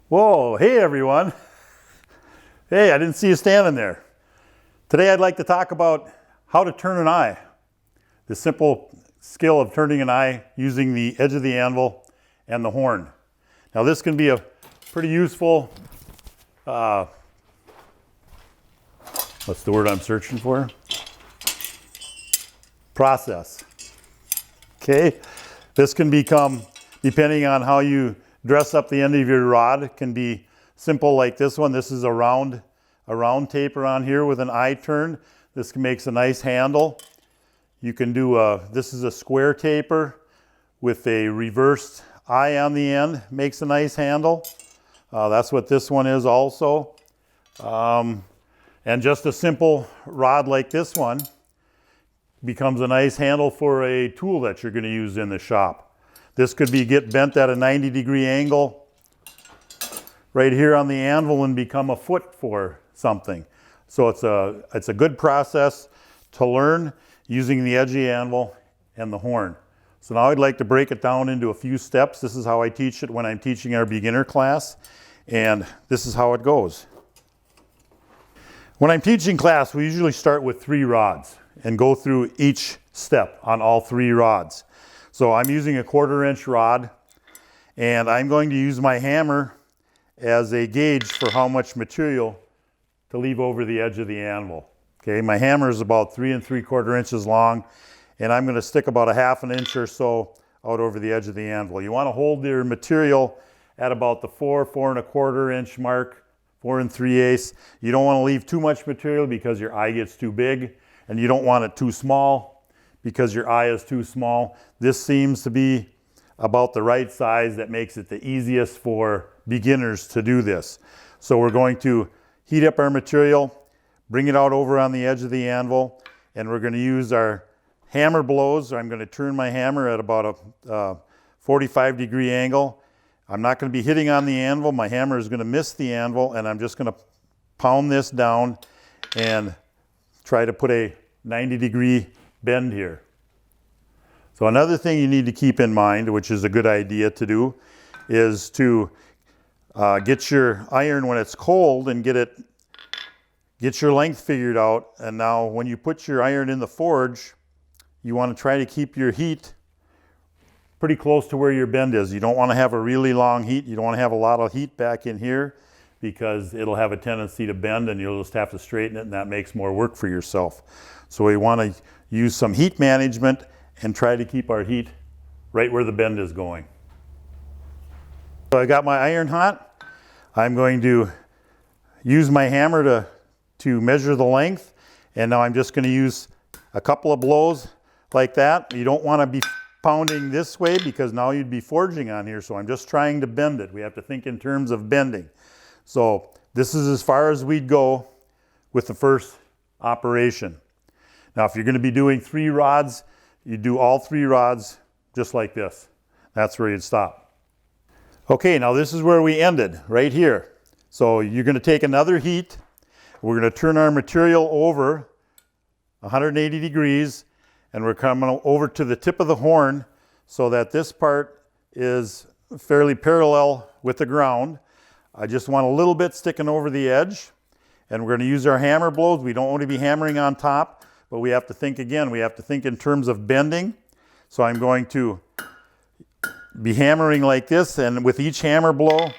Whoa, hey everyone. Hey, I didn't see you standing there. Today I'd like to talk about how to turn an eye. The simple skill of turning an eye using the edge of the anvil and the horn. Now this can be a pretty useful, what's the word I'm searching for? Process. Okay, this can become, depending on how you dress up the end of your rod, it can be simple like this one. This is a round taper on here with an eye turn. This makes a nice handle. You can do this is a square taper with a reversed eye on the end, makes a nice handle. That's what this one is also. And just a simple rod like this one becomes a nice handle for a tool that you're going to use in the shop. This could be bent at a 90-degree angle right here on the anvil and become a foot for something. So it's a good process to learn using the edge of the anvil and the horn. So now I'd like to break it down into a few steps. This is how I teach it when I'm teaching our beginner class, and this is how it goes. When I'm teaching class, we usually start with 3 rods and go through each step on all 3 rods. So I'm using a 1/4-inch rod, and I'm going to use my hammer as a gauge for how much material to leave over the edge of the anvil. Okay, my hammer is about 3 3/4 inches long, and I'm going to stick about a 1/2 inch or so out over the edge of the anvil. You want to hold your material at about the 4 1/4 inch mark, 4 3/8. You don't want to leave too much material because your eye gets too big, and you don't want it too small because your eye is too small. This seems to be about the right size that makes it the easiest for beginners to do this. So we're going to heat up our material, bring it out over on the edge of the anvil, and we're going to use our hammer blows. I'm going to turn my hammer at about a 45-degree angle. I'm not going to be hitting on the anvil. My hammer is going to miss the anvil, and I'm just going to pound this down and try to put a 90-degree bend here. So another thing you need to keep in mind, which is a good idea to do, is to get your iron when it's cold and get your length figured out. And now when you put your iron in the forge, you want to try to keep your heat pretty close to where your bend is. You don't want to have a really long heat. You don't want to have a lot of heat back in here because it'll have a tendency to bend and you'll just have to straighten it, and that makes more work for yourself. So we want to use some heat management and try to keep our heat right where the bend is going. So I got my iron hot. I'm going to use my hammer to measure the length, and now I'm just going to use a couple of blows like that. You don't want to be pounding this way because now you'd be forging on here, so I'm just trying to bend it. We have to think in terms of bending. So this is as far as we'd go with the first operation. Now if you're going to be doing 3 rods, you do all 3 rods just like this. That's where you'd stop. Okay, now this is where we ended, right here. So you're going to take another heat. We're going to turn our material over 180 degrees, and we're coming over to the tip of the horn so that this part is fairly parallel with the ground. I just want a little bit sticking over the edge, and we're going to use our hammer blows. We don't want to be hammering on top, but we have to think again. We have to think in terms of bending. So I'm going to be hammering like this, and with each hammer blow,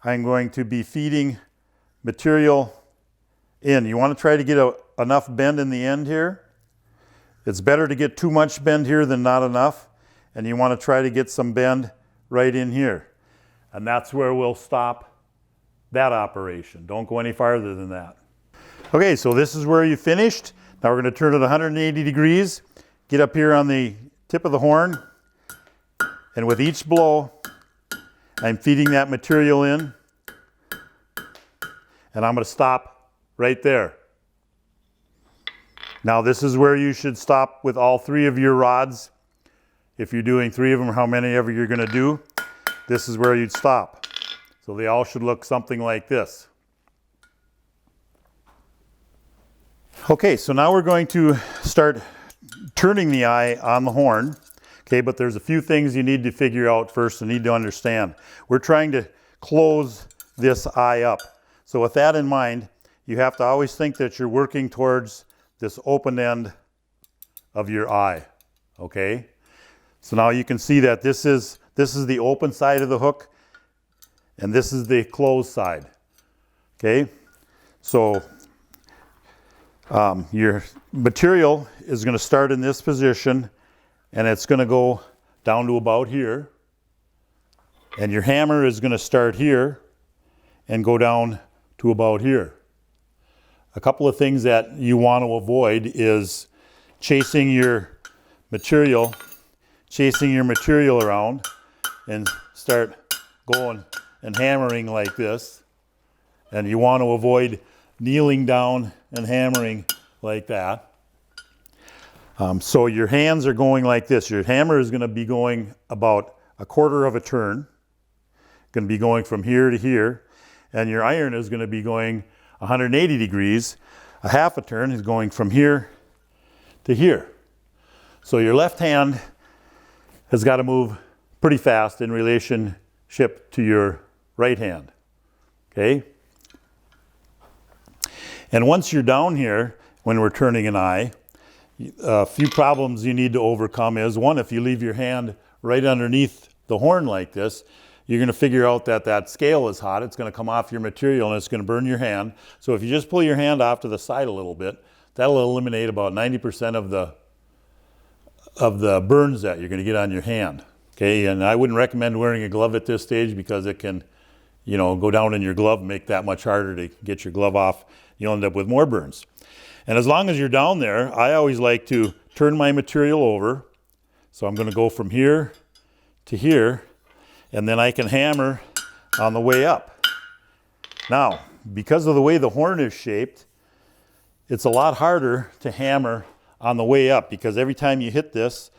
I'm going to be feeding material in. You want to try to get enough bend in the end here. It's better to get too much bend here than not enough, and you want to try to get some bend right in here. And that's where we'll stop that operation. Don't go any farther than that. Okay, so this is where you finished. Now we're going to turn it 180 degrees, get up here on the tip of the horn, and with each blow, I'm feeding that material in, and I'm going to stop right there. Now this is where you should stop with all 3 of your rods. If you're doing 3 of them, how many ever you're going to do, this is where you'd stop. So they all should look something like this. Okay, so now we're going to start turning the eye on the horn. Okay, but there's a few things you need to figure out first and need to understand. We're trying to close this eye up. So with that in mind, you have to always think that you're working towards this open end of your eye, okay? So now you can see that this is the open side of the hook, and this is the closed side, okay? So your material is going to start in this position, and it's going to go down to about here, and your hammer is going to start here and go down to about here. A couple of things that you want to avoid is chasing your material around and start going and hammering like this. And you want to avoid kneeling down and hammering like that. So your hands are going like this. Your hammer is going to be going about a quarter of a turn. Going to be going from here to here. And your iron is going to be going 180 degrees. A half a turn is going from here to here. So your left hand has got to move pretty fast in relationship to your right hand. Okay? And once you're down here, when we're turning an eye, a few problems you need to overcome is, one, if you leave your hand right underneath the horn like this, you're going to figure out that that scale is hot. It's going to come off your material and it's going to burn your hand. So if you just pull your hand off to the side a little bit, that'll eliminate about 90% of the burns that you're going to get on your hand. Okay, and I wouldn't recommend wearing a glove at this stage because it can, you know, go down in your glove and make that much harder to get your glove off. You'll end up with more burns. And as long as you're down there, I always like to turn my material over. So I'm going to go from here to here, and then I can hammer on the way up. Now, because of the way the horn is shaped, it's a lot harder to hammer on the way up because every time you hit this,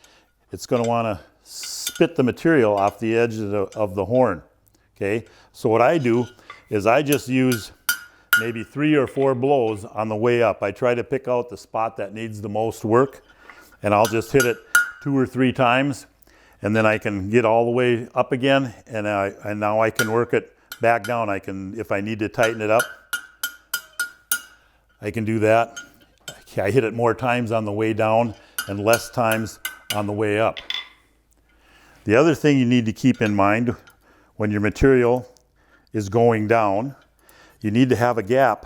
it's going to want to spit the material off the edge of the horn. Okay, so what I do is I just use maybe 3 or 4 blows on the way up. I try to pick out the spot that needs the most work, and I'll just hit it 2 or 3 times, and then I can get all the way up again, and now I can work it back down. I can, if I need to tighten it up, I can do that. I hit it more times on the way down and less times on the way up. The other thing you need to keep in mind when your material is going down, you need to have a gap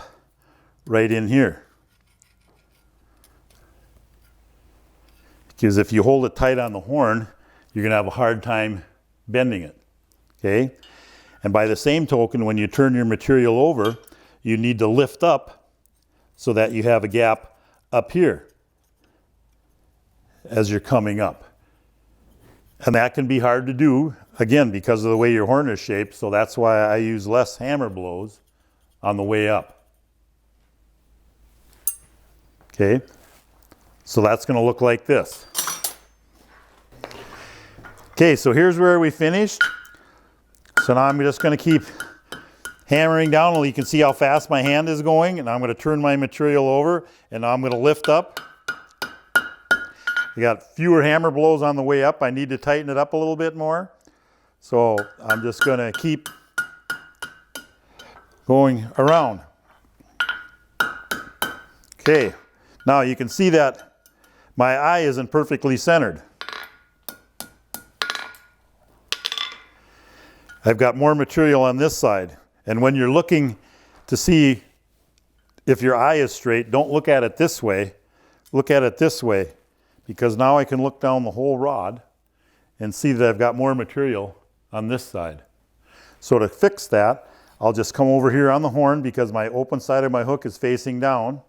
right in here. Because if you hold it tight on the horn, you're going to have a hard time bending it. Okay? And by the same token, when you turn your material over, you need to lift up so that you have a gap up here as you're coming up. And that can be hard to do, again, because of the way your horn is shaped, so that's why I use less hammer blows on the way up. Okay, so that's going to look like this. Okay, so here's where we finished. So now I'm just going to keep hammering down until you can see how fast my hand is going, and I'm going to turn my material over, and now I'm going to lift up. I got fewer hammer blows on the way up. I need to tighten it up a little bit more. So I'm just going to keep going around. Okay, now you can see that my eye isn't perfectly centered. I've got more material on this side. And when you're looking to see if your eye is straight, don't look at it this way. Look at it this way, because now I can look down the whole rod and see that I've got more material on this side. So to fix that, I'll just come over here on the horn because my open side of my hook is facing down,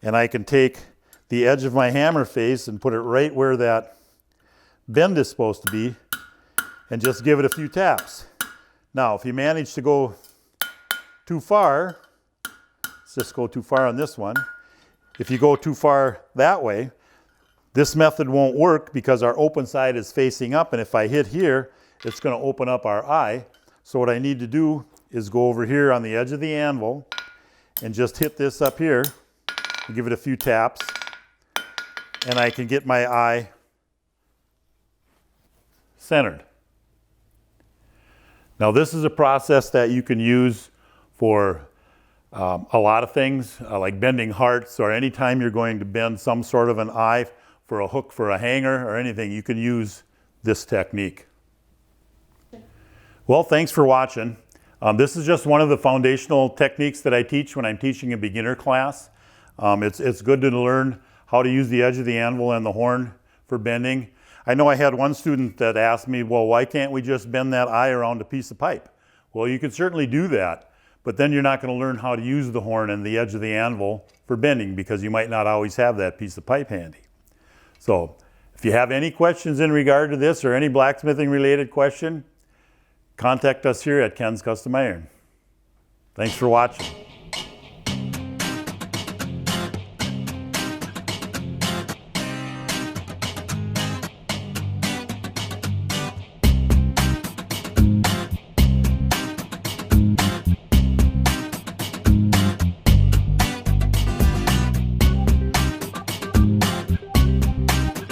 and I can take the edge of my hammer face and put it right where that bend is supposed to be and just give it a few taps. Now, if you manage to go too far, let's just go too far on this one. If you go too far that way, this method won't work because our open side is facing up, and if I hit here, it's going to open up our eye. So what I need to do is go over here on the edge of the anvil and just hit this up here and give it a few taps, and I can get my eye centered. Now this is a process that you can use for a lot of things, like bending hearts, or anytime you're going to bend some sort of an eye for a hook for a hanger or anything, you can use this technique. Well, thanks for watching. This is just one of the foundational techniques that I teach when I'm teaching a beginner class. It's good to learn how to use the edge of the anvil and the horn for bending. I know I had one student that asked me, well, why can't we just bend that eye around a piece of pipe? Well, you can certainly do that, but then you're not going to learn how to use the horn and the edge of the anvil for bending because you might not always have that piece of pipe handy. So if you have any questions in regard to this or any blacksmithing related question, contact us here at Ken's Custom Iron. Thanks for watching.